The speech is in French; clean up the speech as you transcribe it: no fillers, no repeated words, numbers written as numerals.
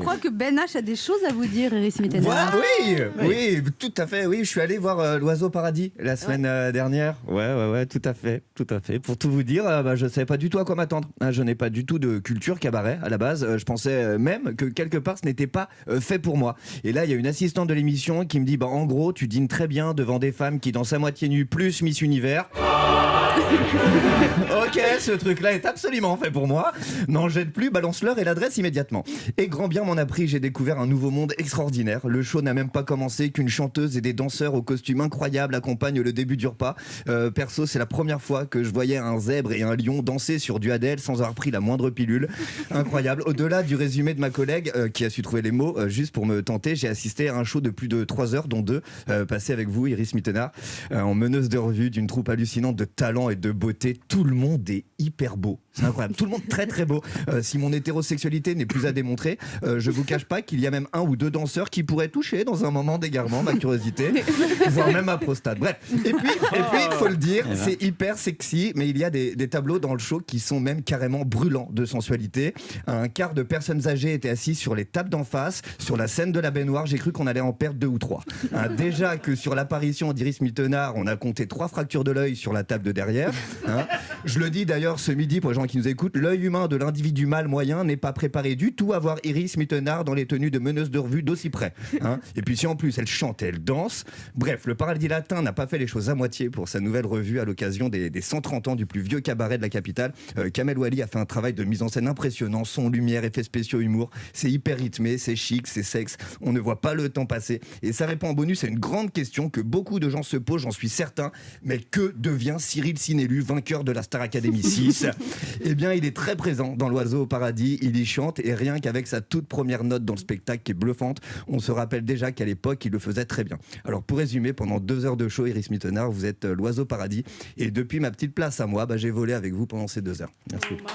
crois que Ben H a des choses à vous dire, Iris Mittenard. Oui, tout à fait. Oui, je suis allé voir l'Oiseau Paradis la semaine dernière. Ouais, tout à fait. Pour tout vous dire, je ne savais pas du tout à quoi m'attendre. Je n'ai pas du tout de culture cabaret à la base. Je pensais même que quelque part ce n'était pas fait pour moi. Et là, il y a une assistante de l'émission qui me dit en gros, tu dînes très bien devant des femmes qui dansent à moitié nues plus Miss Univers. Ok, ce truc-là est absolument fait pour moi. N'en jette plus, balance-leur et l'adresse immédiatement. Et grand bien m'en a pris, j'ai découvert un nouveau monde extraordinaire. Le show n'a même pas commencé qu'une chanteuse et des danseurs aux costumes incroyables accompagnent le début du repas. Perso, c'est la première fois que je voyais un zèbre et un lion danser sur du Adèle sans avoir pris la moindre pilule. Incroyable. Au-delà du résumé de ma collègue qui a su trouver les mots juste pour me tenter, j'ai assisté à un show de plus de 3 heures, dont 2 passés avec vous, Iris Mittenard, en meneuse de revue d'une troupe hallucinante de talent et de beauté. Tout le monde est hyper beau. C'est incroyable. Tout le monde très très beau. Si mon hétérosexualité n'est plus à démontrer, je vous cache pas qu'il y a même 1 ou 2 danseurs qui pourraient toucher dans un moment d'égarement ma curiosité, voire même ma prostate. Bref. Et puis, il faut le dire, c'est hyper sexy, mais il y a des tableaux dans le show qui sont même carrément brûlants de sensualité. Un quart de personnes âgées étaient assises sur les tables d'en face, sur la scène de la baignoire. J'ai cru qu'on allait en perdre 2 ou 3. Déjà que sur l'apparition d'Iris Mittenard, on a compté 3 fractures de l'œil sur la table de derrière. Je le dis d'ailleurs ce midi pour les gens qui nous écoutent, l'œil humain de l'individu mâle moyen n'est pas préparé du tout à voir Iris Mittenard dans les tenues de meneuse de revue d'aussi près. Et puis si en plus elle chante et elle danse, bref, le Paradis Latin n'a pas fait les choses à moitié pour sa nouvelle revue à l'occasion des 130 ans du plus vieux cabaret de la capitale. Kamel Wally a fait un travail de mise en scène impressionnant, son, lumière, effets spéciaux, humour. C'est hyper rythmé, c'est chic, c'est sexe, on ne voit pas le temps passer. Et ça répond en bonus à une grande question que beaucoup de gens se posent, j'en suis certain, mais que devient Cyril Sinélu, vainqueur de la Star Academy 6? Eh bien, il est très présent dans l'Oiseau au Paradis, il y chante et rien qu'avec sa toute première note dans le spectacle qui est bluffante, on se rappelle déjà qu'à l'époque, il le faisait très bien. Alors pour résumer, pendant 2 heures de show, Iris Mittenard, vous êtes l'Oiseau Paradis et depuis ma petite place à moi, j'ai volé avec vous pendant ces 2 heures. Merci beaucoup.